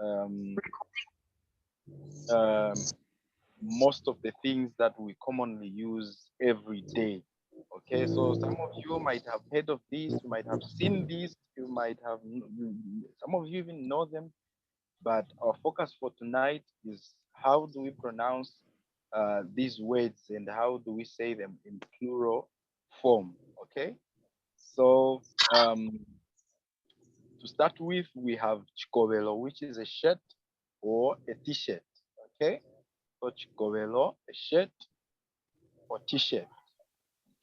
um, um, most of the things that we commonly use every day. Okay, so some of you might have heard of this, you might have seen this, you might have, some of you even know them, but our focus for tonight is how do we pronounce these words and how do we say them in plural form. Okay, so to start with, we have chikobelo, which is a shirt or a t-shirt. Okay, so chikobelo, a shirt or t-shirt.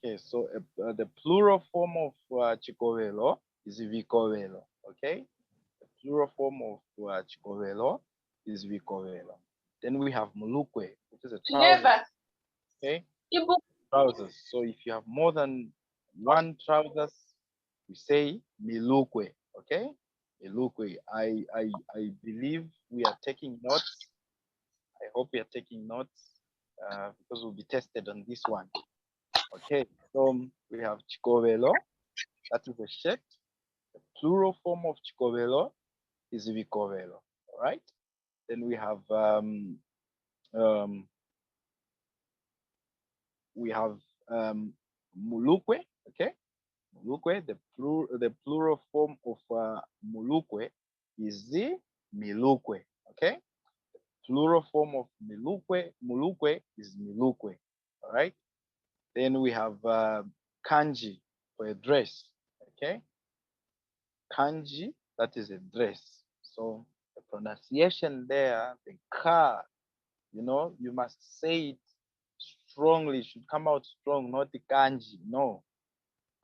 Okay, so the plural form of chikobelo is vikobelo. Okay, the plural form of chikobelo is vikobelo. Then we have mulukwe, which is a trouser. Okay, trousers. So if you have more than one trousers, we say milukwe. Okay, milukwe. I believe we are taking notes. I hope we are taking notes because we'll be tested on this one. Okay, so we have chikobelo. That is a shirt. The plural form of chikobelo is vikobelo. All right. Then we have mulukwe. Okay, mulukwe. The plural form of mulukwe is the milukwe. Okay, plural form of mulukwe is milukwe. All right. Then we have kanji for a dress. Okay, kanji, that is a dress. So the pronunciation there, the ka, you must say it strongly. It should come out strong, not the kanji. No,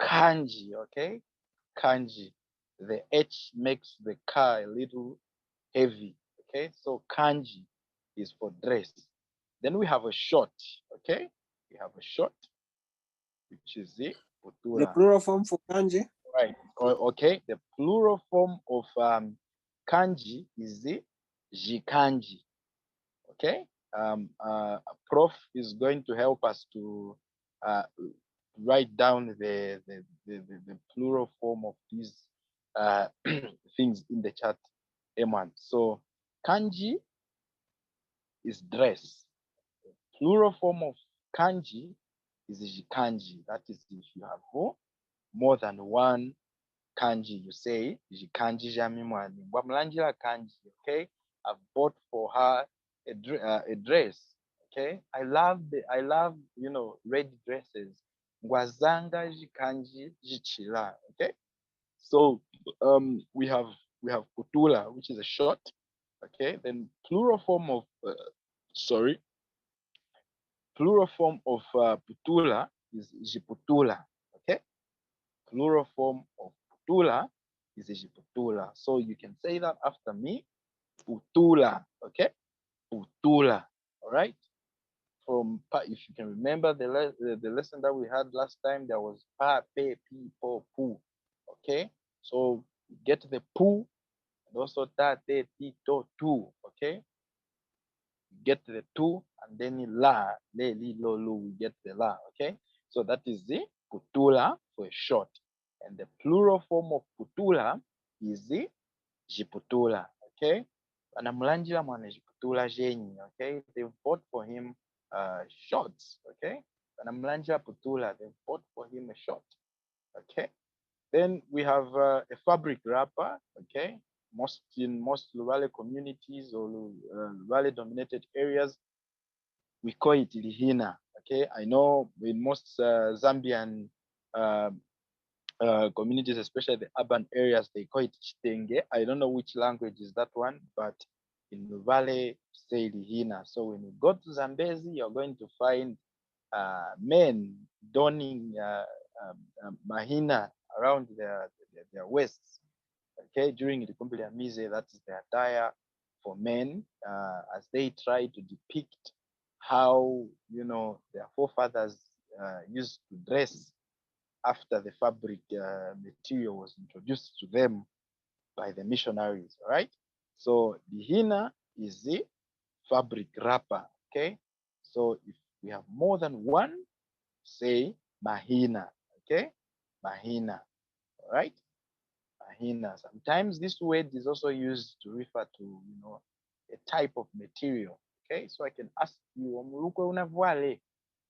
kanji. Okay, kanji. The H makes the ka a little heavy. Okay, so kanji is for dress. Then we have a short. Okay, we have a short, which is the The plural form for kanji? Right. Okay. The plural form of kanji is the jikanji. Okay. Prof is going to help us to write down the plural form of these things in the chat. M1. So kanji is dress. The plural form of kanji is jikanji. That is if you have more than one kanji, you say jikanji jamimwani bwamulangira kanji. Okay, I've bought for her a dress. Okay, I love red dresses. Ngwazanga jikanji jichila. Okay, so we have putula, which is a short. Okay, then plural form of plural form of putula is jiputula. Okay, plural form of putula is jiputula. So you can say that after me, putula. Okay, putula. All right. If you can remember the lesson that we had last time, there was pa, pe, pi, po, pu. Okay, so you get the pu and also ta, te, ti, to, tu. Okay, you get the tu and then la, le, li, lo, lu. We get the la. Okay, so that is the putula for short. And the plural form of putula is the jiputula. Okay, anamlanjira mwana jiputula jenyi. Okay, they bought for him shorts. Okay, anamlanjira putula, they bought for him a short. Okay, then we have a fabric wrapper. Okay, in most Luvale communities or Luvale dominated areas, we call it lihina. Okay, I know in most Zambian communities, especially the urban areas, they call it chitenge. I don't know which language is that one, but in Luvale, say lihina. So when you go to Zambezi, you're going to find men donning mahina around their waists. Okay, during the Mise, that is the attire for men as they try to depict how their forefathers used to dress after the fabric material was introduced to them by the missionaries. All right, so the hina is the fabric wrapper. Okay, so if we have more than one, say mahina. Okay, mahina. All right, Mahina. Sometimes this word is also used to refer to, you know, a type of material. Okay, so I can ask you, omulukwe unavwale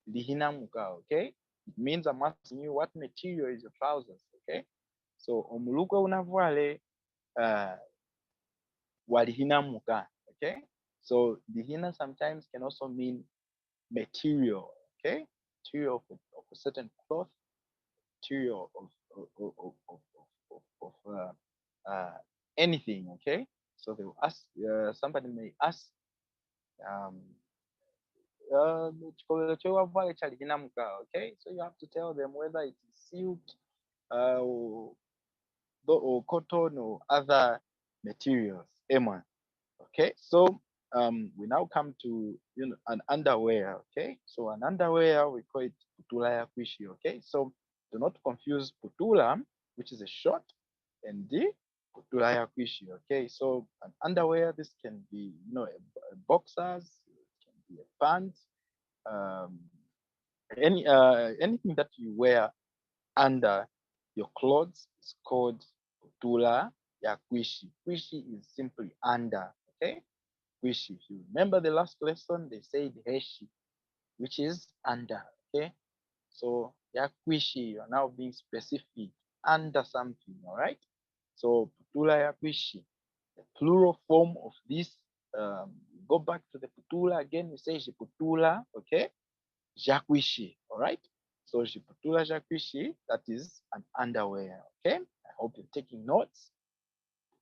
lihina muka. Okay, it means I'm asking you what material is your trousers. Okay, so omulukwe unavwale walihina muka. Okay, so lihina sometimes can also mean material. Okay, material of a certain cloth, material of anything. Okay, so they will ask, somebody may ask, um okay, so you have to tell them whether it is silk, or cotton or other materials. Emma. Okay, so we now come to, you know, an underwear. Okay, so an underwear, we call it putula ya kuishi. Okay, so do not confuse putula, which is a short, and the putula ya kuishi. Okay, so an underwear, this can be, you know, a boxers, it can be a pants, um, anything that you wear under your clothes is called putula ya kuishi. Kuishi is simply under. Okay, kuishi. If you remember the last lesson, they said heshi, which is under. Okay, so ya kuishi, you are now being specific, under something. All right, so putula ya kuishi, the plural form of this. Go back to the putula again. We say putula. Okay, jakuishi. All right, so jiputula jakuishi, that is an underwear. Okay, I hope you're taking notes.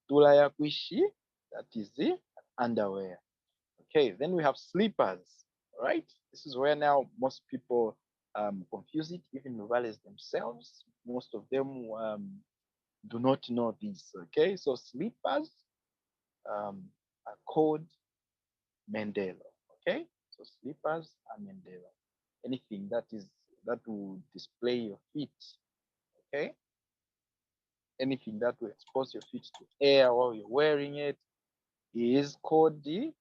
Putula ya kuishi, that is the underwear. Okay, then we have slippers. All right, this is where now most people confuse it, even Luvales themselves. Most of them do not know this. Okay, so slippers are called Mendelo. Okay, so slippers are Mendelo. Anything that will display your feet. Okay, anything that will expose your feet to air while you're wearing it is called the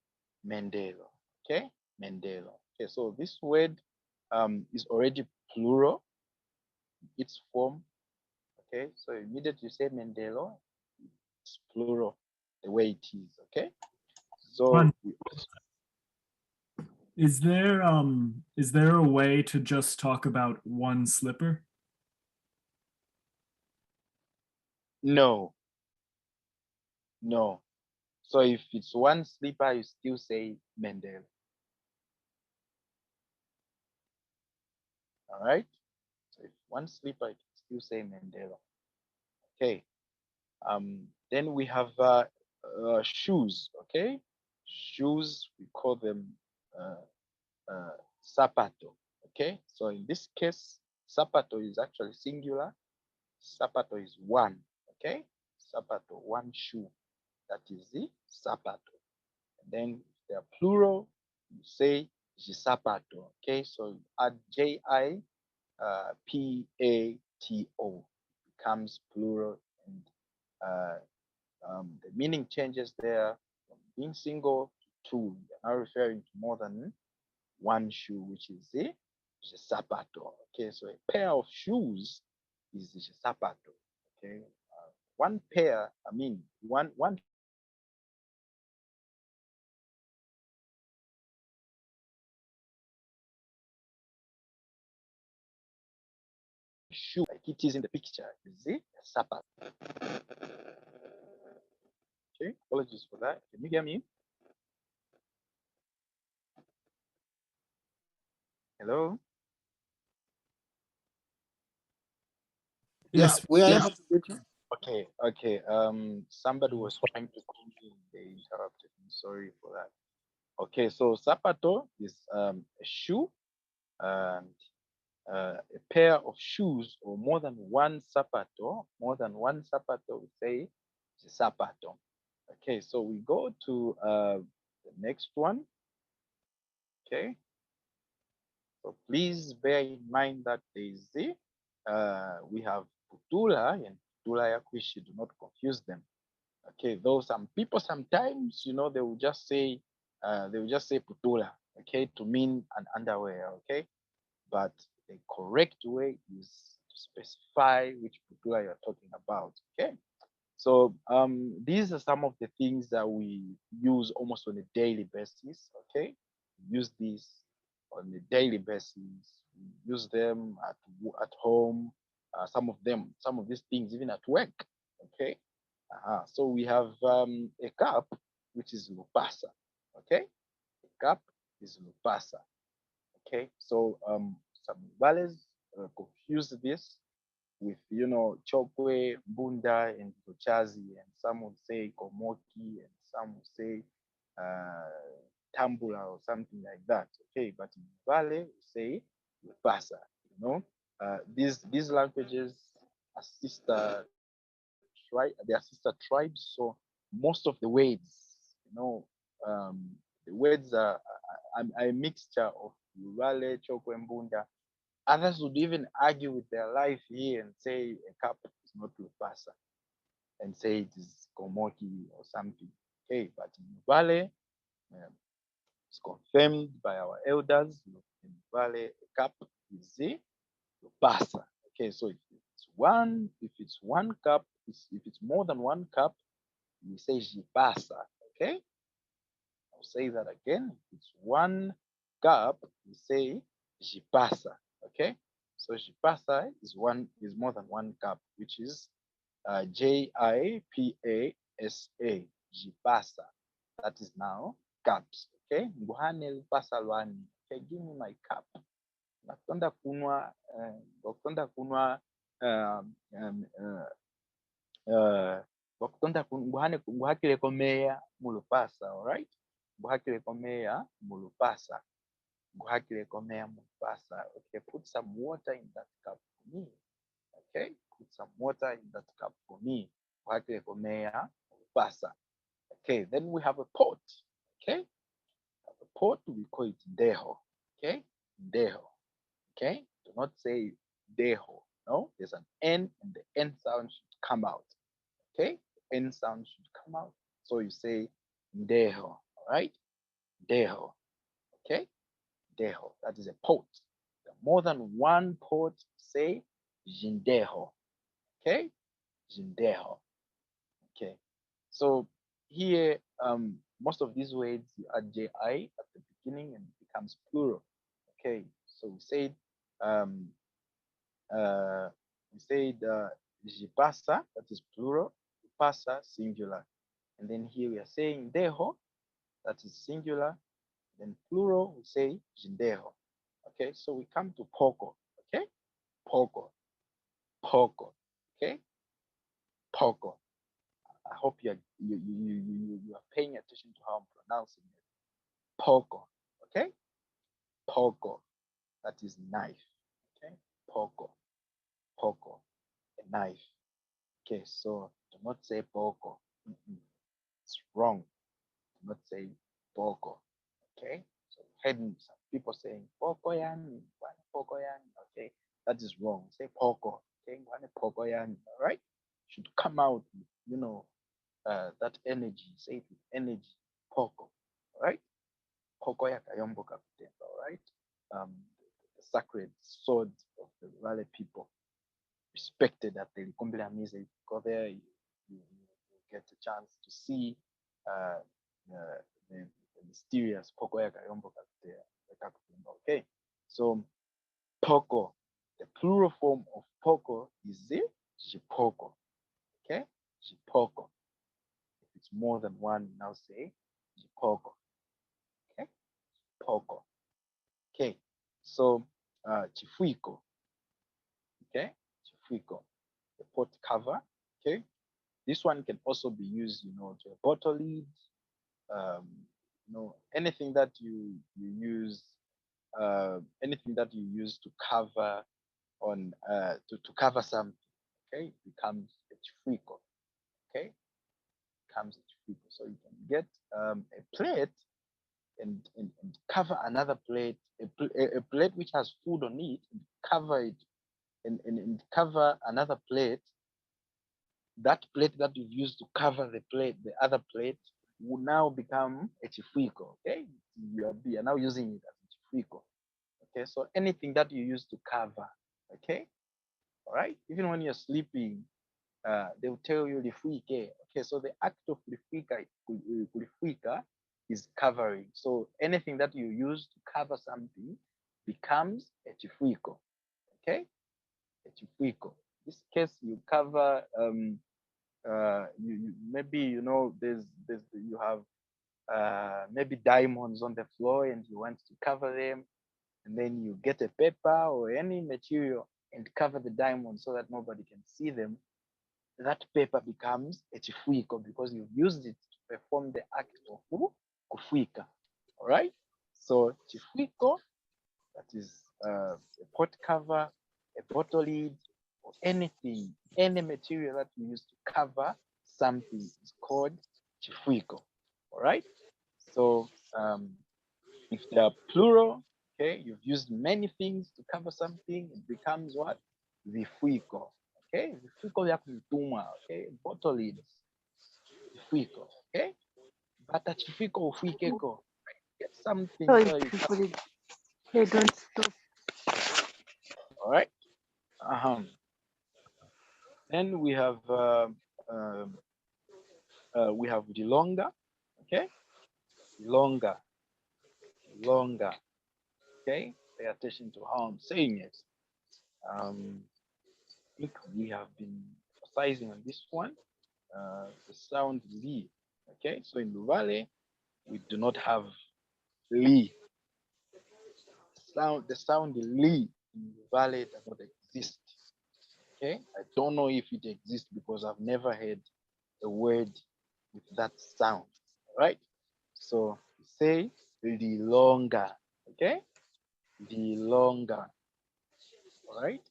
Mendelo. Okay, Mendelo. Okay, so this word is already plural, its form. Okay, so immediately you say Mendelo, it's plural the way it is. Okay, so is there a way to just talk about one slipper? no. So if it's one slipper, you still say Mendelo. All right. So if one slipper, you can still say Mendelo. Okay. Then we have shoes. Okay. Shoes, we call them sapato. Okay. So in this case, sapato is actually singular. Sapato is one. Okay. Sapato, one shoe. That is the sapato. And then if they are plural, you say gisapato. Okay. So you add Pato, becomes plural, and the meaning changes there from being single to two. You're now referring to more than one shoe, which is the sapato. Okay, so a pair of shoes is the sapato. Okay, one pair, I mean one shoe, like it is in the picture, is the sapato. Okay, apologies for that. Can you hear me? Hello? Yeah, Yes. we are yes. able to get you. Okay. Somebody was trying to call me, they interrupted me. Sorry for that. Okay, so sapato is a shoe, and a pair of shoes, or more than one sapato. We say sapato. Okay, so we go to the next one. Okay, so please bear in mind that there is we have putula and putula ya kuishi. Do not confuse them. Okay, though some people sometimes, you know, they will just say putula, okay, to mean an underwear. Okay, but the correct way is to specify which putula you're talking about. Okay, So these are some of the things that we use almost on a daily basis. Okay, we use these on a daily basis. We use them at home. Some of these things even at work. Okay, so we have a cup which is lupasa. Okay, a cup is lupasa. Okay, so some Luvales confuse this with chokwe, bunda, and tochazi, and some would say komoki, and some would say tambula or something like that. Okay, but in Vale we say lupasa. These languages are they are sister tribes, so most of the words, um, the words are a mixture of Luvale, chokwe, and bunda. Others would even argue with their life here and say a cup is not lupasa and say it is komoki or something. Okay, but in Vale, it's confirmed by our elders. In Vale, a cup is the lupasa. Okay, so if it's one cup, if it's more than one cup, we say jipasa. Okay, I'll say that again. If it's one cup, we say jipasa. Okay, so jipasa is more than one cup, which is JIPASA, jipasa. That is now cups. Okay, nguhane lupasa lwani. Okay, give me my cup. Ndakutonda kunwa nguhakile komeya mulupasa. All right, nguhakile komeya mulupasa. Nguhakile komeya mulupasa. Okay, put some water in that cup for me. Okay, put some water in that cup for me. Nguhakile komeya mulupasa. Okay, then we have a pot. Okay, a pot, we call it deho. Okay, deho. Okay, do not say deho. No, there's an N and the N sound should come out. Okay, the N sound should come out. So you say deho. All right, deho. Okay, deho. That is a pot. More than one pot, say jindeho. Okay, jindeho. Okay, so here most of these words add ji at the beginning and it becomes plural. Okay, so we said jipasa, that is plural, pasa singular, and then here we are saying deho, that is singular, then plural we say jindeho. Okay, so we come to poko. Okay, poko, poko. Okay, poko. I hope you are paying attention to how I'm pronouncing it. Poko. Okay, poko. That is knife. Okay, poko, poko, a knife. Okay, so do not say poko. It's wrong. Do not say poko. Okay, so heard some people saying poko yani, poko yani. Okay, that is wrong. Say poko. Okay, poko yani. All right, should come out with, that energy. Say it with energy. Poko. All right, poko yakayombo kapitenda. All right, the sacred sword of the Luvale people, respected at the Likumbila Music. Go there, you get a chance to see the mysterious Poko Yakayombo there. Okay, so Poko, the plural form of Poko is the Jipoko. Okay, Jipoko. If it's more than one, now say Jipoko. Okay, Poko. Okay, so Chifuiko. Okay, Chifuiko, the pot cover. Okay, this one can also be used, to a bottle lid, anything that you use, anything that you use to cover on to cover something. Okay, it becomes a chifuiko. Okay, becomes a chifuiko. So you can get a plate and cover another plate, a plate which has food on it, and cover it and cover another plate. That plate that you've used to cover the other plate, will now become a chifuiko. Okay, you are now using it as a chifuiko. Okay, so anything that you use to cover. Okay, all right. Even when you're sleeping, they will tell you lifuike. Okay, so the act of lifuika is covering. So anything that you use to cover something becomes a chifuiko. Okay, a chifuiko. In this case, you cover you maybe you know there's you have maybe diamonds on the floor and you want to cover them, and then you get a paper or any material and cover the diamonds so that nobody can see them. That paper becomes a chifuiko because you've used it to perform the act of kufuika. All right. So chifuiko, that is a pot cover, a bottle lid, or anything, any material that you use to cover something is called chifuiko. All right. So if they are plural, okay, you've used many things to cover something, it becomes what? Vifuiko. Okay, vifuiko vya kumtuma, okay, bottle lids. Vifuiko, okay? Bata chifiko ufuikeko. Get something So so you if cover. people they don't stop. All right. Then we have the longer, okay? Longer, longer. Okay, pay attention to how I'm saying it. I think we have been emphasizing on this one, the sound li. Okay, so in Luvale, we do not have li. The sound li in Luvale does not exist. Okay, I don't know if it exists because I've never heard a word with that sound. Right? So say the longer. Okay, the longer. All right,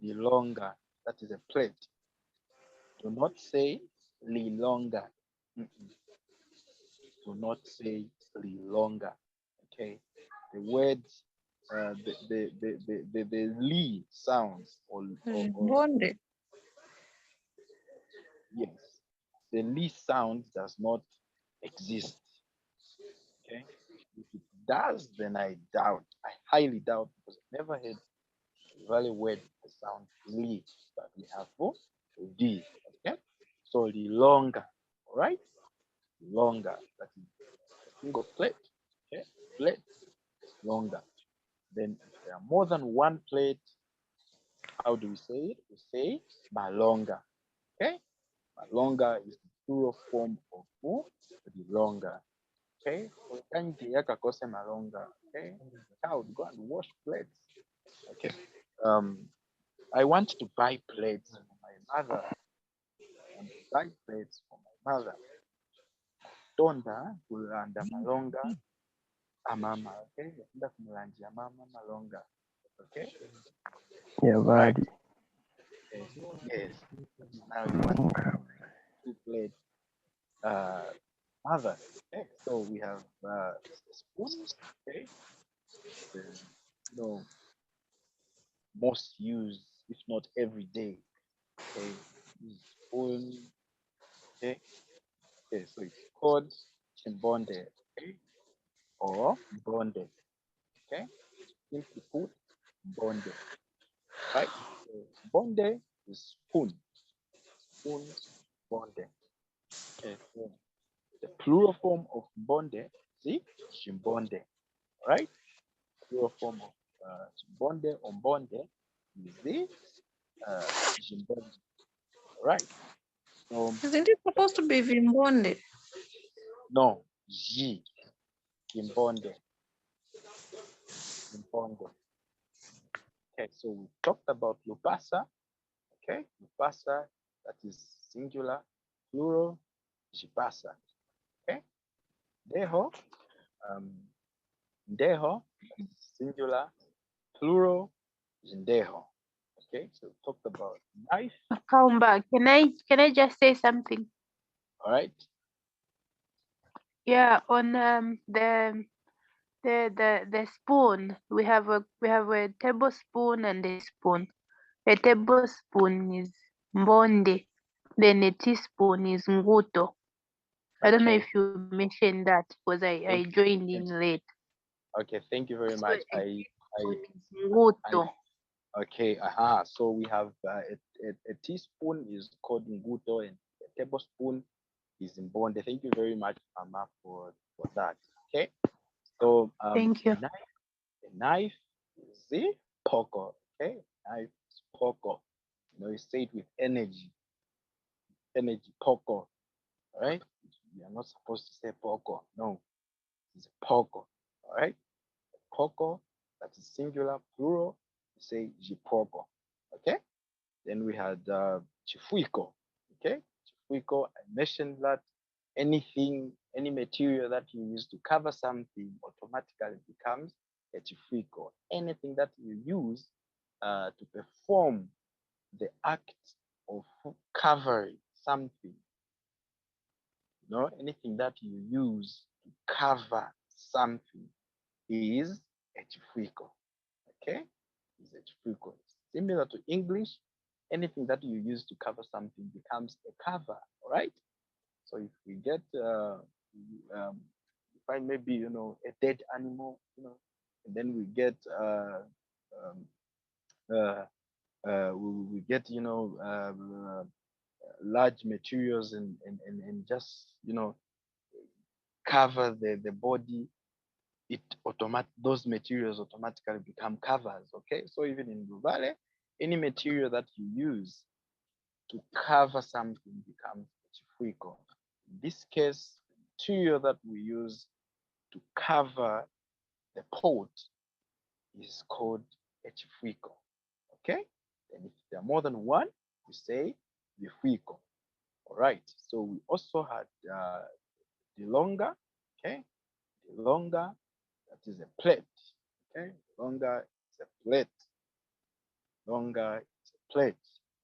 the longer. That is a plate. Do not say li longer. Do not say li longer. Okay, the words, the li sounds or Bonde. yes, the li sound does not exist. Okay, if it does, then I doubt. I highly doubt because I've never heard a Valley word the sound li, but we have d. Okay, so the longer. All right, longer. That is a single plate. Okay, plate longer. Then if there are more than one plate, how do we say it? We say malonga. Okay, malonga is the plural form of the longer. Okay, so kanji yakakose malonga. Okay, child, go and wash plates. Okay, I want to buy plates for my mother. I want to buy plates for my mother. Tonda kulanda malonga amama. Okay, enda kumlanjia mama malonga. Okay. Yeah, Right. buddy. Yes. Now you want to plate mother. Okay. So we have spoons. Okay. You know, most used, if not every day. Okay. Spoon. Okay. Okay. So it's called chimbonde. Okay. Or bonde. Okay. Simply put, bonde. Right. So bonde is spoon. Spoon. Bonde. Okay. So the plural form of bonde, see, chimbonde, right? Plural form of chimbonde or bonde is the chimbonde, right? So Isn't it supposed to be Vimbonde? no, G, chimbonde, chimbonde. Okay, so we talked about lupasa. Okay, lupasa, that is singular, plural, jipasa. Okay, deho, deho, singular, plural, jindeho. Okay, so we talked about knife. Kaumba, can I just say something? All right. Yeah, on the spoon, we have a tablespoon and a spoon. A tablespoon is mbonde, then a teaspoon is nguto. I don't know Okay. if you mentioned that because I joined in late. Okay. Thank you very So much. a teaspoon is nguto. Okay. So we have a a teaspoon is called nguto, and a tablespoon is mbonde. Thank you very much, Amma, for that. Okay. So Thank you. a knife is the poko. Okay, knife is poko. You know, you say it with energy. Energy, poko. All right. You are not supposed to say poko. No, it's poko. All right. Poko, that is singular. Plural, you say jipoko. Okay. Then we had chifuiko. Okay. Chifuiko, I mentioned that anything, any material that you use to cover something automatically becomes a chifuiko. Anything that you use to perform the act of covering something, you know, anything that you use to cover something is a chifuiko. Okay, is a chifuiko. Similar to English, anything that you use to cover something becomes a cover. All right. So if we get find maybe, you know, a dead animal, you know, and then we get we get, you know, large materials and just, you know, cover the body, those materials automatically become covers. Okay, so even in Luvale, any material that you use to cover something becomes chifuiko. In this case, the material that we use to cover the pot is called a chifuiko. Okay, and if there are more than one, we say vifuiko. All right, so we also had the longa. Okay, the longa, that is a plate. Okay, longa is a plate. Longa is a plate.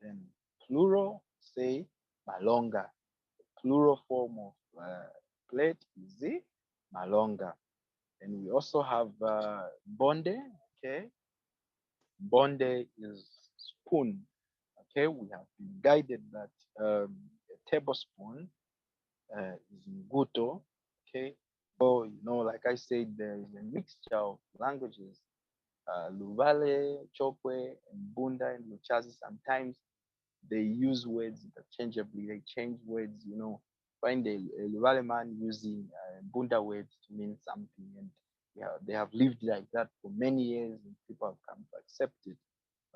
Then plural, say malonga. The plural form of plate is the malonga. And we also have bonde. Okay, bonde is spoon. Okay, we have been guided that a tablespoon is nguto. Okay, so, you know, like I said, there is a mixture of languages. Luvale, Chokwe, and Bunda and Luchazi, sometimes they use words interchangeably. They change words, you know. Find a Luvale man using Bunda words to mean something, and they have lived like that for many years, and people have come to accept it.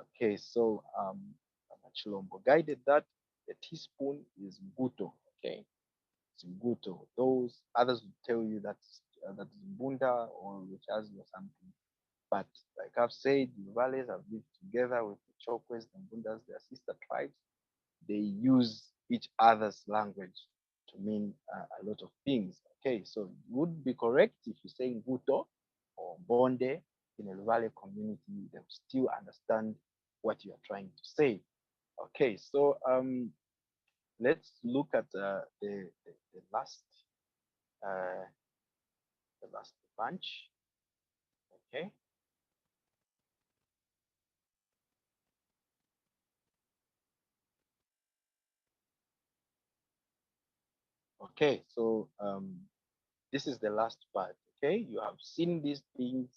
Okay, so Chilombo guided that the teaspoon is nguto. Okay, it's nguto. Those others will tell you that's Bunda or Luchazi or something. But like I've said, the Valleys have lived together with the Chokwes and Bundas, their sister tribes. They use each other's language to mean a lot of things. Okay, so it would be correct if you say Nguto or Bonde in a Valley community, they will still understand what you are trying to say. Okay, so let's look at the last bunch. Okay. Okay, so this is the last part. Okay, you have seen these things.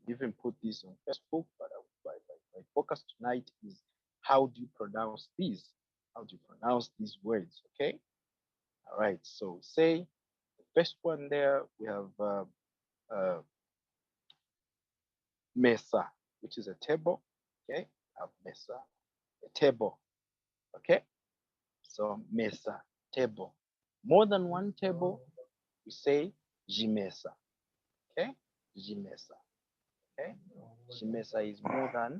Even put this on Facebook, but my focus tonight is how do you pronounce these? How do you pronounce these words? Okay. All right. So say the first one there we have mesa, which is a table. Okay. We have mesa, a table. Okay. So mesa, table. More than one table, we say jimesa. Okay, jimesa. Okay, jimesa is more than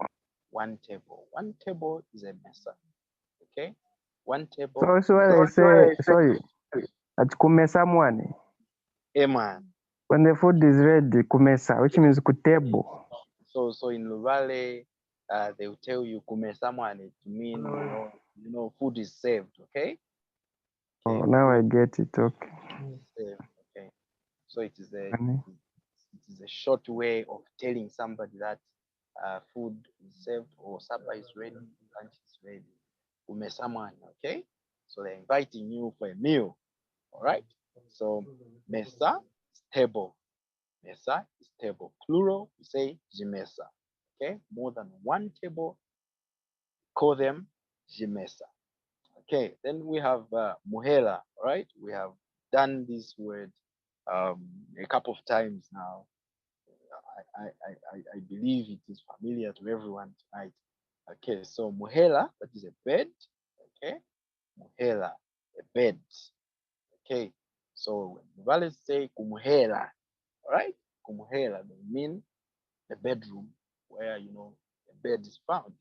one table. One table is a mesa. Okay, one table. So when I say sorry, at kumesa mwani. Eman. When the food is ready, kumesa, which means kutebo. So in Luvale, they will tell you kumesa mwani to mean you know food is served. Okay. Oh, now I get it. Okay. Okay. So it is a short way of telling somebody that food is served or supper is ready, lunch is ready. Umesamani, okay? So they're inviting you for a meal. All right. So mesa is table. Mesa is table. Plural, we say jimesa. Okay. More than one table call them Jimesa. Okay, then we have Muhela, right? We have done this word a couple of times now. I believe it is familiar to everyone tonight. Okay, so Muhela, that is a bed. Okay, Muhela, a bed. Okay, so when Luvale say Kumuhela, all right? Kumuhela, they mean the bedroom where, you know, the bed is found.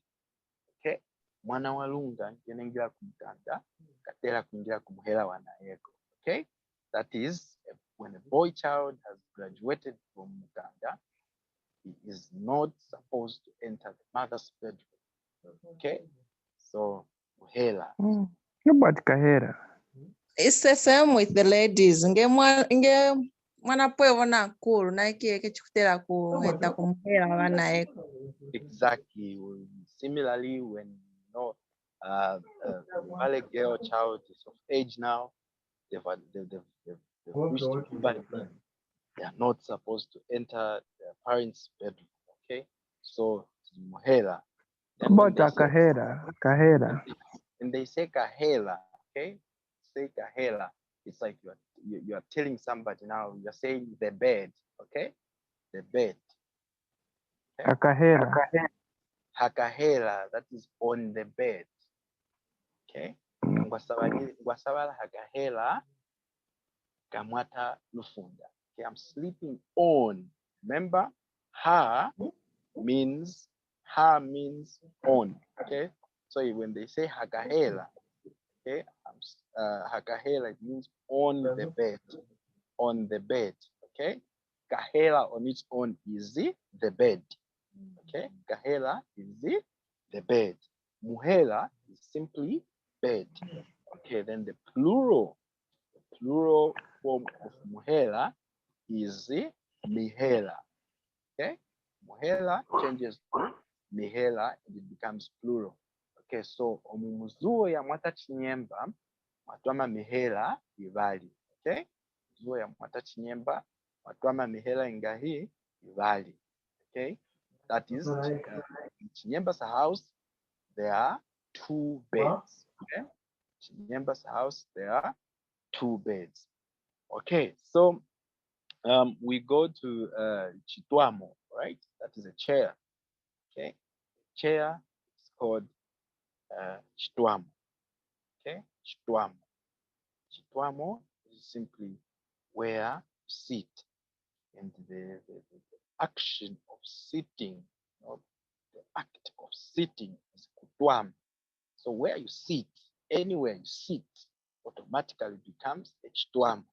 Okay, mwana walunga nkenengira kumutanda katera kuingira kumuhela wanayeko. Okay, that is when a boy child has graduated from Muganda, he is not supposed to enter the mother's bedroom. Okay, so muhela. About kahera. It's the same with the ladies. Nge mwana pwevona kuru na ikieke chikutera kuheta kumuhera wana eko. Exactly. Similarly, when you know Luvale girl child is of age now, they've wished to puberty, they are not supposed to enter their parents' bedroom. Okay, so muhela. About kahera. And they say kahela, okay? Say kahela. It's like you are telling somebody now, you're saying the bed, okay? The bed. Okay? Hakahela, that is on the bed. Okay? Ngwasabala hakahela kamwata lufunda. Okay, I'm sleeping on. Remember, ha means on. Okay, so when they say hakahela, okay, hakahela, it means on the bed, okay. Kahela on its own is the bed, okay. Kahela is the bed. Muhela is simply bed, okay. Then the plural form of muhela is mihela, okay. Muhela changes to mihela and it becomes plural. Okay, so omumuzuo ya mwata chinyemba mwatwama mihela ibali. Okay, zuo ya mwata chinyemba mwatwama mihela ingahi ibali. Okay, that is in Chinyemba's house there are 2 beds. Okay, Chinyemba's house there are 2 beds. Okay, so we go to Chitwamo, right? That is a chair. Okay, chair is called Chitwamo. Okay, Chitwamo. Chitwamo is simply where you sit, and the action of sitting, you know, the act of sitting is kutwam. So where you sit, anywhere you sit, automatically becomes a chitwamo.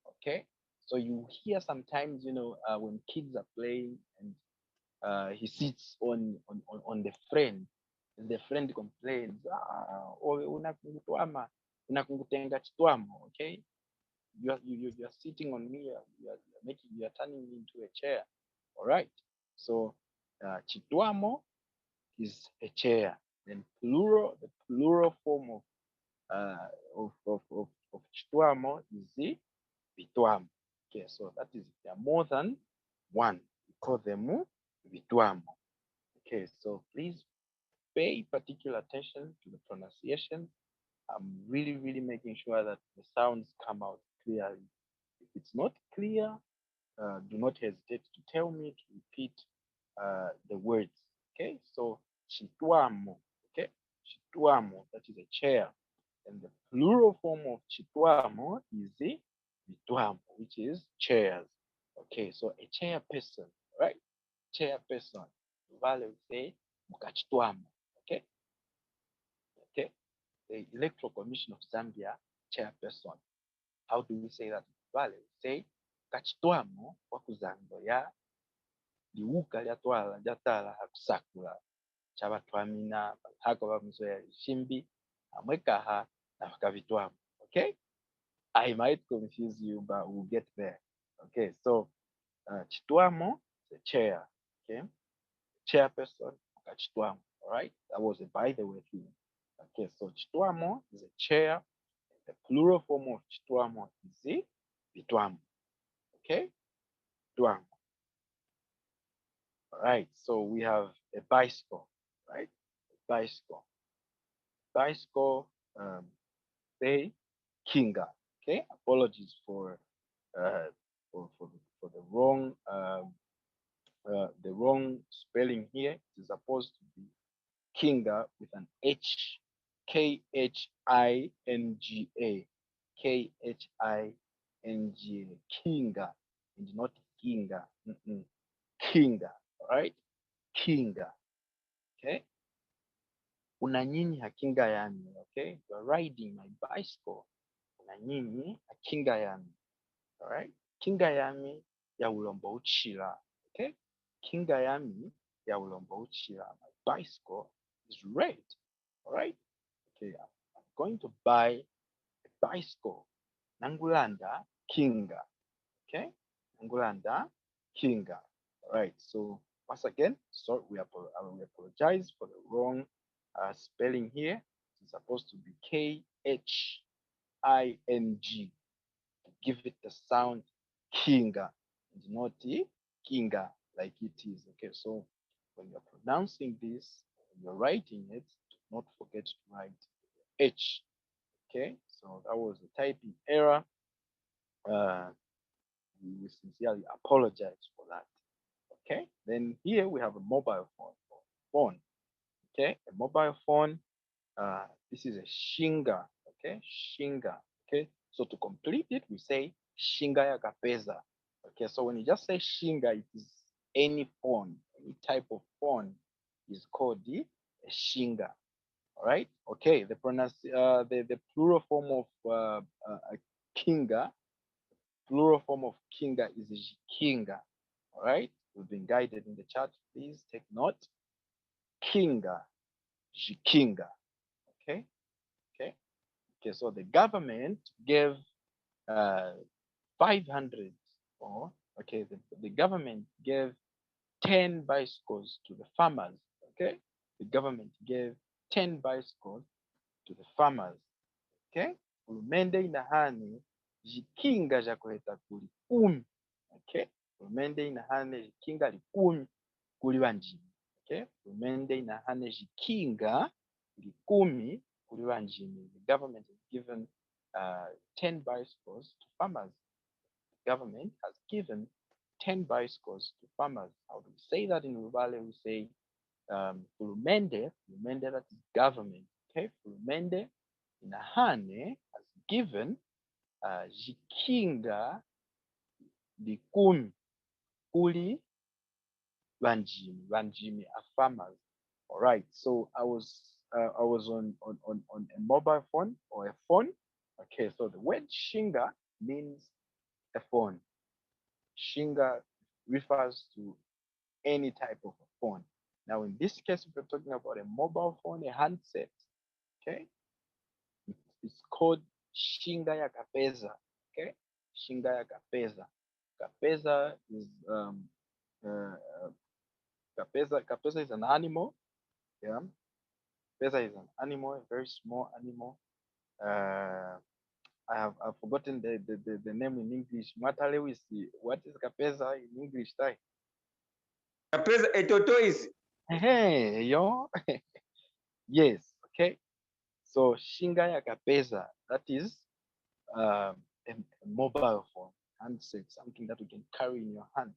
Okay, so you hear sometimes, you know, when kids are playing and he sits on the friend, and the friend complains, unakungutuama, unakungutenga chitwamo. Okay, you are sitting on me, you are turning me into a chair. All right, so chitwamo is a chair. Then the plural form of chitwamo is the vitwamo. Okay, so that is, there are more than one. We call them vitwamo. Okay, so please pay particular attention to the pronunciation. I'm really making sure that the sounds come out clearly. If it's not clear, do not hesitate to tell me to repeat the words. Okay, so chitwamo. Okay, chitwamo, that is a chair. And the plural form of chitwamo is the vitwamo, which is chairs. Okay, so a chairperson, right? Chairperson. Luvale would say mukachitwamo. Okay. Okay. The Electoral Commission of Zambia chairperson. How do we say that? Luvale would say kachitwamo wakuzando ya liuka lyatwala lyatala hakusakula chabatwamina hako bamuzoya shimbi amwekaha na vakavitwamo. Okay, I might confuse you, but we'll get there. Okay, so chitwamo is a chair. Okay, chairperson chitwamo. All right, that was a by the way thing. Okay, so chitwamo is a chair. The plural form of chitwamo is the vitwamo. Okay, vitwamo. All right, so we have a bicycle, right? A bicycle. bicycle, say kinga. Okay, apologies for the wrong spelling here. It is supposed to be kinga with an H, K-H-I-N-G-A, K-H-I-N-G-A, kinga, and not kinga, kinga, all right, kinga, okay. Una nyinyi hakinga yami, okay, you're riding my bicycle, una nyinyi hakinga yami, all right, kinga yami ya ulombo uchila, okay, kinga yami ya ulombo uchila, my bicycle is red, all right, okay, I'm going to buy a bicycle, nangulanda kinga, okay, nangulanda kinga, all right, so once again, sorry, we apologize for the wrong spelling here. It's supposed to be K-H-I-N-G to give it the sound kinga and not kinga like it is. Okay, so when you're pronouncing this, when you're writing it, do not forget to write H. Okay, so that was a typing error. We sincerely apologize for that. Okay, then here we have a mobile phone. Okay, a mobile phone. This is a shinga. Okay, shinga. Okay, so to complete it, we say shinga ya kapeza. Okay, so when you just say shinga, it is any phone, any type of phone is called the shinga. All right. Okay. The plural form of kinga. Plural form of kinga is jikinga. All right. We've been guided in the chat. Please take note. Kinga, jikinga. Okay. Okay. Okay. So the government gave 500 or okay, the government gave 10 bicycles to the farmers. Okay. The government gave 10 bicycles to the farmers. Okay. Ulumende inahane jikinga jakuheta kuli 10. Okay. Ulumende inahane jikinga likumi kuli banjini. Okay. Ulumende inahane jikinga likumi kuli banjini. The government has given 10 bicycles to farmers. The government has given 10 bicycles to farmers. How do we say that in Luvale? We say Fulumende, that is government. Okay, Fulumende inahane has given jikinga likumi kuli banjimi are farmers. All right, so I was on a mobile phone or a phone. Okay, so the word shinga means a phone. Shinga refers to any type of a phone. Now, in this case, we're talking about a mobile phone, a handset. Okay, it's called shinga ya kapeza. Okay, shinga ya kapeza. Kapeza is kapeza is an animal. Yeah, kapeza is an animal, a very small animal. I've forgotten the name in English. What is kapeza in English? Kapeza, a tortoise. Hey, yo. Yes. Okay. So shinga ya kapeza, that is a mobile phone handset, something that you can carry in your hand.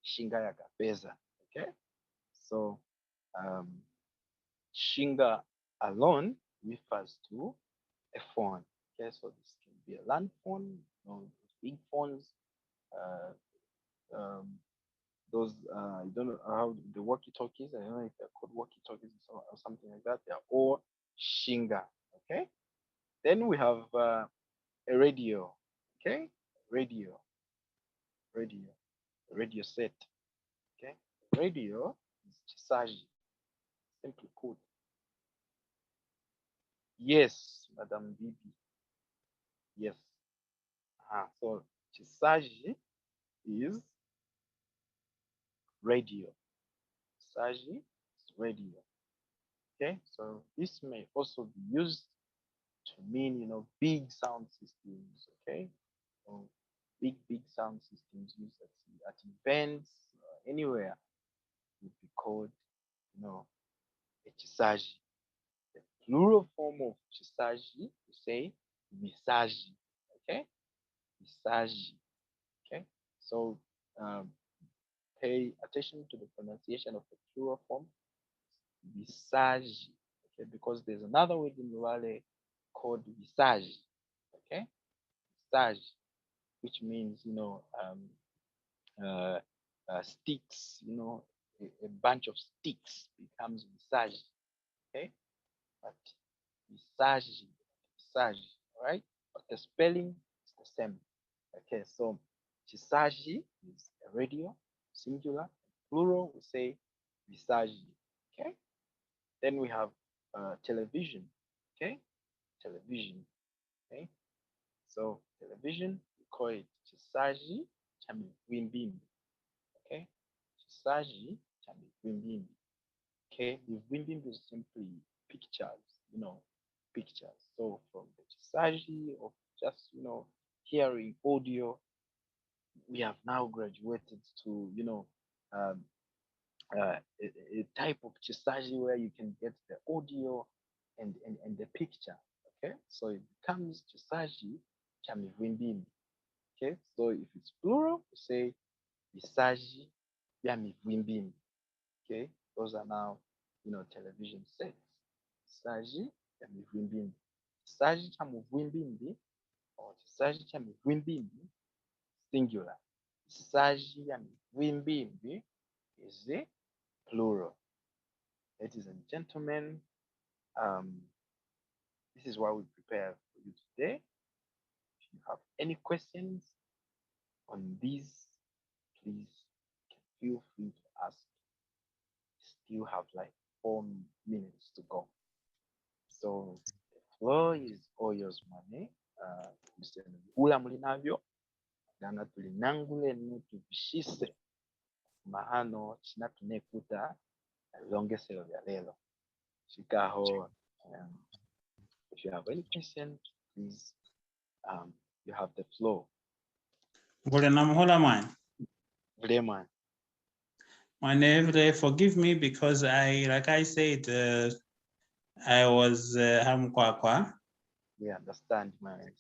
Shinga ya kapeza. Okay. So shinga alone refers to a phone. Okay. So this can be a land phone, big phones. Those I don't know how the walkie-talkies. I don't know if they're called walkie-talkies or something like that. They're all shinga. Okay. Then we have a radio. Okay, radio set. Okay, radio is chisaji. Simply put. Yes, Madam Bibi. Yes. So chisaji is radio. Chisaji is radio. Okay, so this may also be used to mean, big sound systems. Okay, so big sound systems used at events, anywhere would be called, a chisaji. plural form of chisaji, we say visaji. Okay, visaji. Okay, so pay attention to the pronunciation of the plural form visaji. Okay, because there's another word in Luvale called visaji. Okay, visaji, which means sticks. A bunch of sticks becomes visaji. Okay, but visaji, visaji, right? But the spelling is the same. Okay, so chisaji is a radio, singular. Plural, we say visaji. Okay, then we have television. Okay, television. Okay, so television, we call it chisaji chamivwimbimbi. Okay, chisaji chamivwimbimbi. Okay, the vwimbimbi is simply pictures, pictures. So from the chisaji of just hearing audio, we have now graduated to a type of chisaji where you can get the audio and the picture. Okay, so it becomes chisaji chamivwimbimbi. Okay, so if it's plural, we say visaji vya mivwimbimbi. Okay, those are now television sets. Chisaji cha mivwimbimbi. Chisaji cha mivwimbimbi or chisaji cha mivwimbimbi, singular. Chisaji ya mivwimbimbi is the plural. Ladies and gentlemen, this is what we prepared for you today. If you have any questions on these, please feel free to ask. Still have like 4 minutes to go. So the floor is all yours, Mane. Ula mulinavyo gana tulinangule nutuvishise mahano china tunekuta longesero vya lelo shikaho. If you have any questions, please, you have the floor. Vreman. My name, forgive me because like I said, I was Hamkwakwa. We understand, man.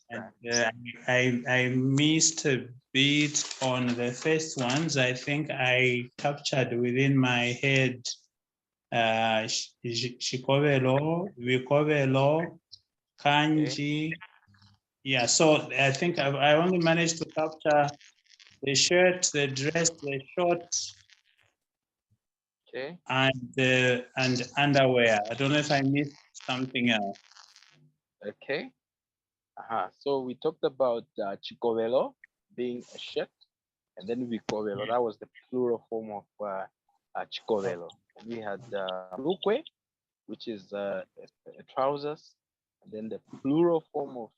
I missed a bit on the first ones. I think I captured within my head Shikovelo, Vikovelo, Kanji. Okay. Yeah, so I think I only managed to capture the shirt, the dress, the shorts. Okay. And underwear. I don't know if I missed something else. Okay. So we talked about Chikovelo being a shirt, and then Vikovelo. That was the plural form of Chikovelo. And we had Mulukwe, which is a trousers, and then the plural form of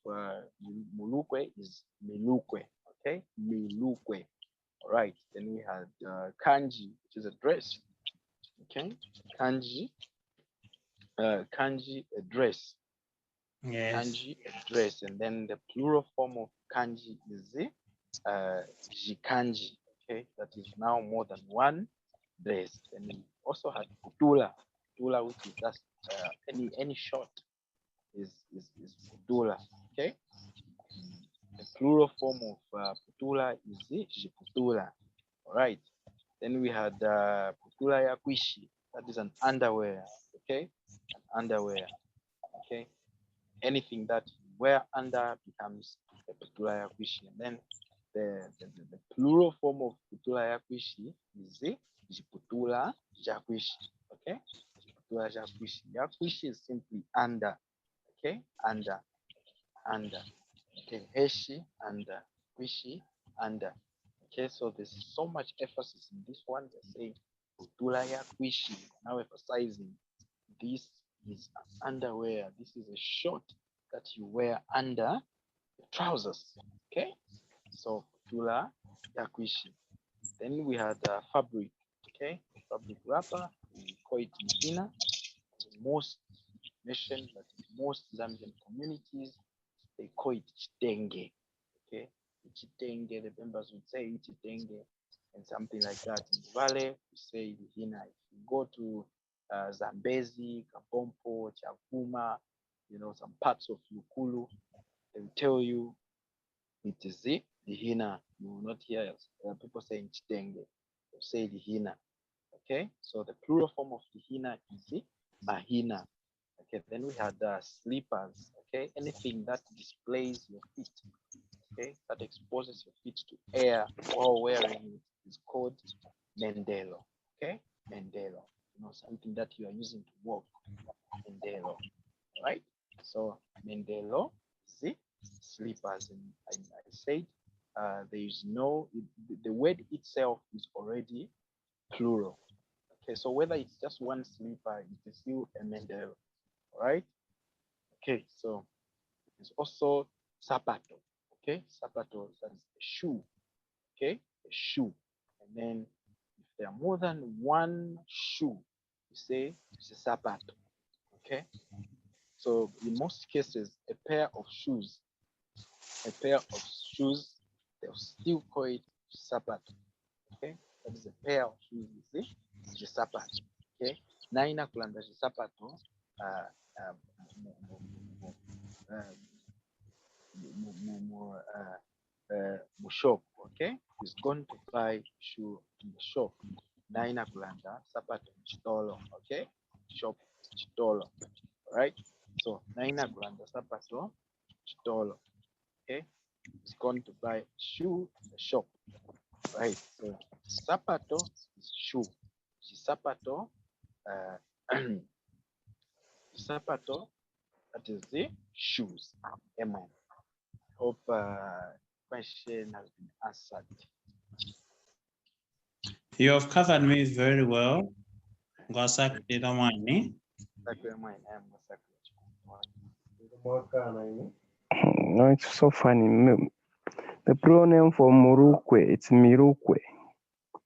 Mulukwe is Milukwe. Okay, Milukwe. All right. Then we had Kanji, which is a dress. Okay, Kanji, Kanji, a dress. Yes. Kanji, a dress, and then the plural form of kanji is the jikanji. Okay, that is now more than one dress. And we also had putula, which is just any short is putula. Okay, the plural form of putula is the jiputula. All right. Then we had putula yakwishi. That is an underwear. Okay, an underwear. Okay. Anything that you wear under becomes a putula yakwishi. And then the plural form of putula yakwishi is the jiputula jakwishi. Okay, jiputula jakwishi. Yakwishi is simply under. Okay, under. Okay, heshi under, kwishi under. Okay, so there's so much emphasis in this one. They say putula yakwishi. Now emphasizing this is underwear. This is a short that you wear under the trousers. Okay, so putula yakwishi. Then we had fabric. Okay, fabric wrapper. We call it mchina. Most nations, but most Zambian communities, they call it chitenge. Okay, chitenge. The members would say chitenge and something like that. In Luvale, we say hina. If you go to Zambezi, Kapompo, Chavuma, some parts of Lukulu. They will tell you it is the Hina. You will not hear people saying Chitenge. They'll say the Hina. Okay, so the plural form of the Hina is the Mahina. Okay, then we had slippers. Okay, anything that displays your feet. Okay, that exposes your feet to air while wearing it is called Mendelo. Okay, Mendelo. Something that you are using to walk. Mendelo. Right? So Mendelo is the slippers, and I said there is no, the word itself is already plural. Okay, so whether it's just one slipper, it is still a Mendelo, right? Okay, so it's also sapato. Okay, sapato, that is a shoe. Okay, a shoe. And then if there are more than one shoe, you say it's a sapato. Okay, so in most cases, a pair of shoes, they'll still call it sapato. Okay, that is a pair of shoes, you see, it's a sapato. Okay, naina kulanda sapato, shop. Okay, he's going to buy shoe in the shop. Naina kulanda sapato chitolo. Okay, shop chitolo. Right, so naina kulanda sapato chitolo. Okay, he's going to buy shoe in the shop. Right, so sapato is shoe. Sapato, sapato, that is the shoes. Amen. Hope question has been answered. You have covered me very well. Gosak Didamani. No, it's so funny. The pronoun for Murukwe, it's Mirukwe.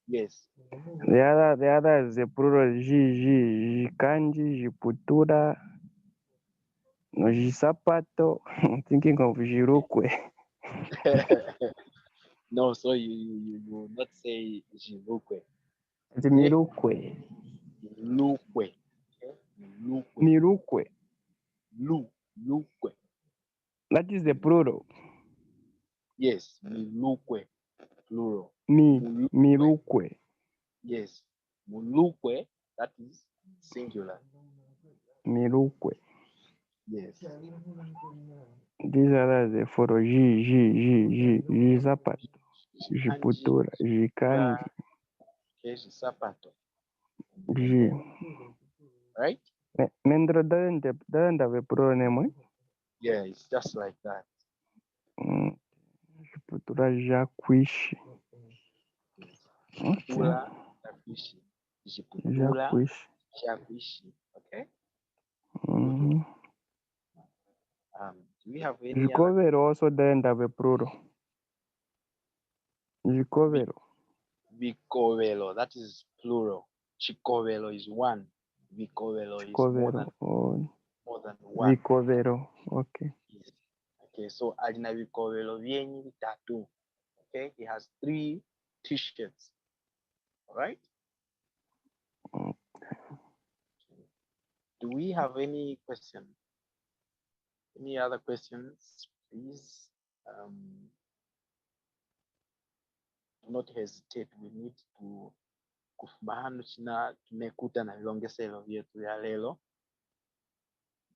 Yes. The other is the plural Jikanji, Jiputura, no Jisapato. I'm thinking of Jirukwe. No, so you will not say Jirukwe. It's Mirukwe. Lukwe. Mirukwe. Lukwe. That is the plural. Yes, Mulukwe, plural. Mirukwe. Yes, Mulukwe, that is singular. Mirukwe. Yes. These are the photo Jizapato, Jiputura, Jikanji. Okay, Jisapato. Ji. Right? Mendro doesn't have a plural name. Yeah, it's just like that. Jiputura, Jaquishi. Jiputura, Jaquishi. Jiputura, Jaquishi. Okay? Do we have any Jicovero also doesn't have a plural. Jicovero. Vicovelo, that is plural. Chicovelo is one. Vicovelo is more than one. Vicovero, okay. Yes. Okay, so alina vicovelo vienyi vitatu. Okay, he has 3 t-shirts. All right. Okay. Do we have any questions? Any other questions, please? Do not hesitate. We need to kufumahanu china tumekuta na vilongeselo vyetu ya lelo.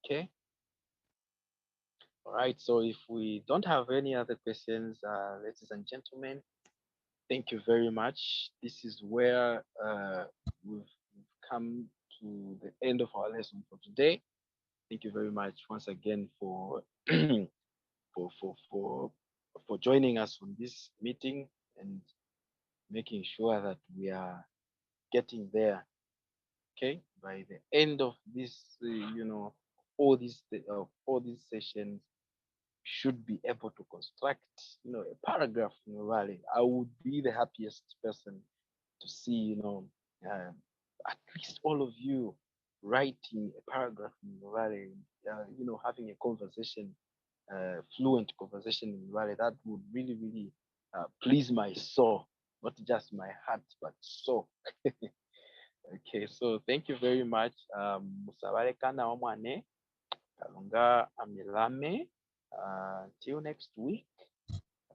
Okay. All right. So if we don't have any other questions, ladies and gentlemen, thank you very much. This is where we've come to the end of our lesson for today. Thank you very much once again for for joining us on this meeting and making sure that we are getting there. Okay, by the end of this, all these sessions, should be able to construct, a paragraph in Luvale. I would be the happiest person to see, at least all of you writing a paragraph in Luvale, having a conversation, fluent conversation in Luvale. That would really, really please my soul, not just my heart, but soul. Okay, so thank you very much. Musabale kana omwane kalunga amilame. Till next week.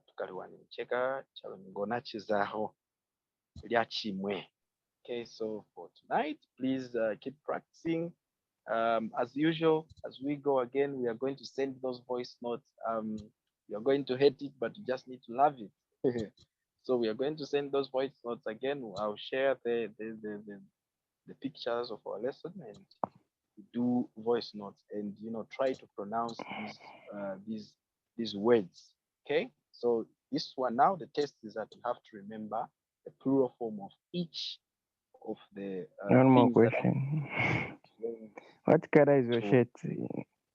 Tukaliwani cheka chalongona chizaho lya chimwe. Okay, so for tonight, please keep practicing. As usual, as we go again, we are going to send those voice notes. You're going to hate it, but you just need to love it. So we are going to send those voice notes again. I'll share the pictures of our lesson and do voice notes, and try to pronounce these words. Okay, so this one now, the test is that you have to remember the plural form of each of the One more things that question. I'm What color is your So- shirt?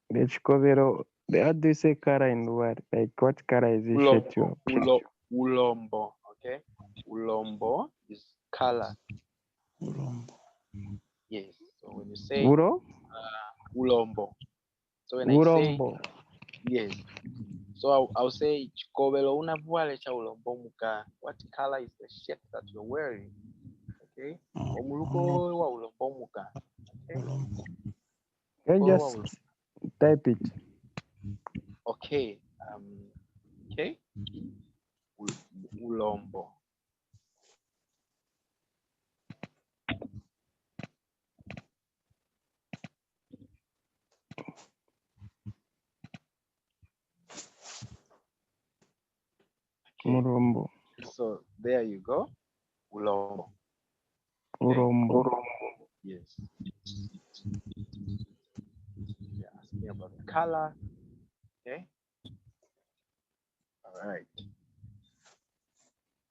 The Chicovero, how do you say color in word? Like what color is this shirt? ulombo. Okay, ulombo is color. Yes. So when you say Uro? ulombo, so when I say Urombo. yes, so I'll say chikobelo una vuale cha ulombo muka. What color is the shirt that you're wearing? Okay, omuluko wa ulombo muka. Okay, Can you Ulombo wa just type it? okay, okay, ulombo. Okay. Murombo. So there you go, ulombo. Urombo. Yes. Yeah, asking about the color. Okay. All right.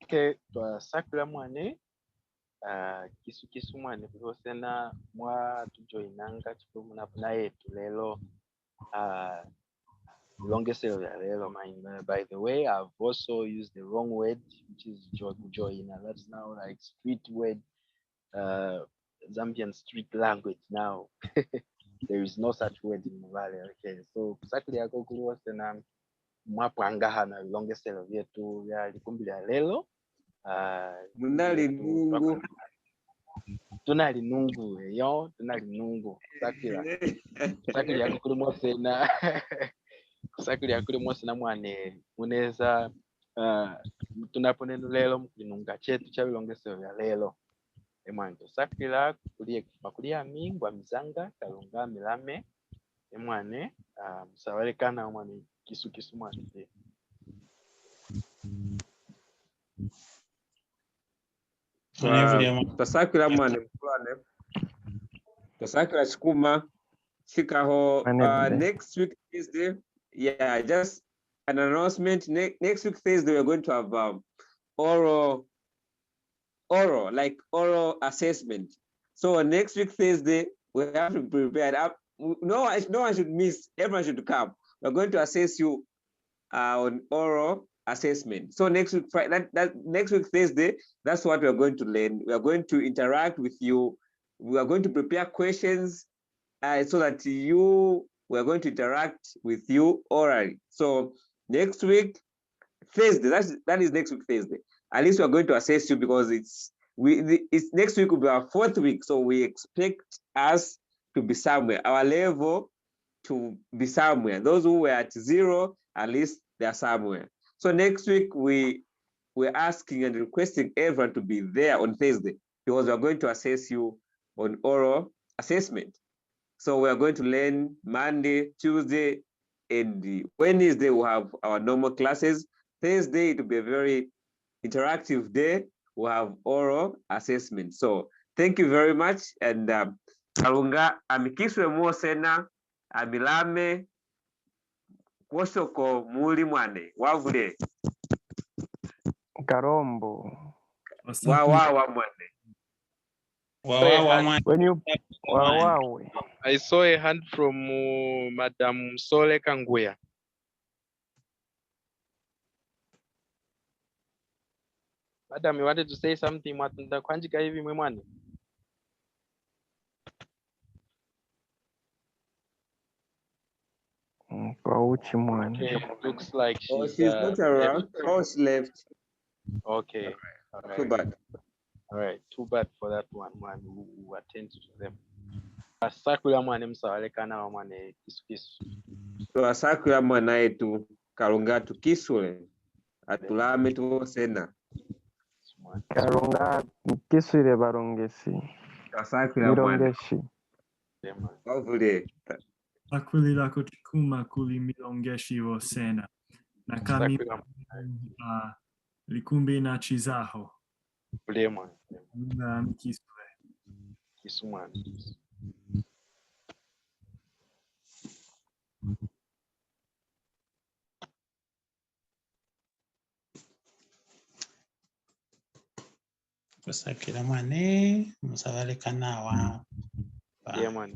Okay. Twasakula mwane kisu mwane kulosena mwa tujoinanga chipumunapo na yetu lelo longeselo ya lelo mind. By the way, I've also used the wrong word, which is joina. That's now like street word, Zambian street language now. There is no such word in Luvale. Okay, so kusakuli yako kuliwasena mwapangaha na longeselo vyetu vya likumbi lya lelo. Munali nungu. Tunali nungu yo, tunali nungu. Sakuli yako kulimwasena kusakuli yako kulimwasena mwane muneza tunapo neno lelo mkinunga chetu cha longeselo vya lelo. Emwanto sakila kulie kufakulia mingwa mizanga kalunga milame emwane musabale kana omwane kisu mwane pe. Twasakila mwane mkulane. Twasakila chikuma chikaho next week Thursday. Yeah, just an announcement. Next week Thursday we're going to have oral assessment. So next week Thursday we have to be prepared. No one should miss. Everyone should come. We're going to assess you on oral assessment. So next week next week Thursday, that's what we're going to learn. We are going to interact with you. We are going to prepare questions so that we are going to interact with you orally. So next week Thursday, that is next week Thursday. At least we are going to assess you because it's next week will be our 4th week. So we expect us to be somewhere. Our level to be somewhere. Those who were at 0, at least they are somewhere. So next week we're asking and requesting everyone to be there on Thursday because we are going to assess you on oral assessment. So we are going to learn Monday, Tuesday, and Wednesday we'll have our normal classes. Thursday it will be a very interactive day. We'll have oral assessment. So thank you very much. And Kalunga amikiswe mwosena amilame kwosoko muli mwane wavule Karombo. wawawa mwane. When you wow. I saw a hand from Madam Sole Kanguya. Madam, you wanted to say something? Matunda kwanjika hivi mwemwane. Okay, looks like she's not around. Oh, she left. Okay. All Too right. bad. All right, too bad for that one, man. Who attend to them. Asakula mwane msawalekana wa mwane kisu. Twasakula mwana yetu kalunga tukisule atulame tuwosena. Kalunga kiswire barongesi. Twasakula mwana Mirongeshi. wavule. Akulila kuchikuma kuli milongeshi wosena. Nakami likumbi na chizaho. Blema. Na mkiswe. Kisumwana. Kusakila mwane musabalekana wa Yeah, man.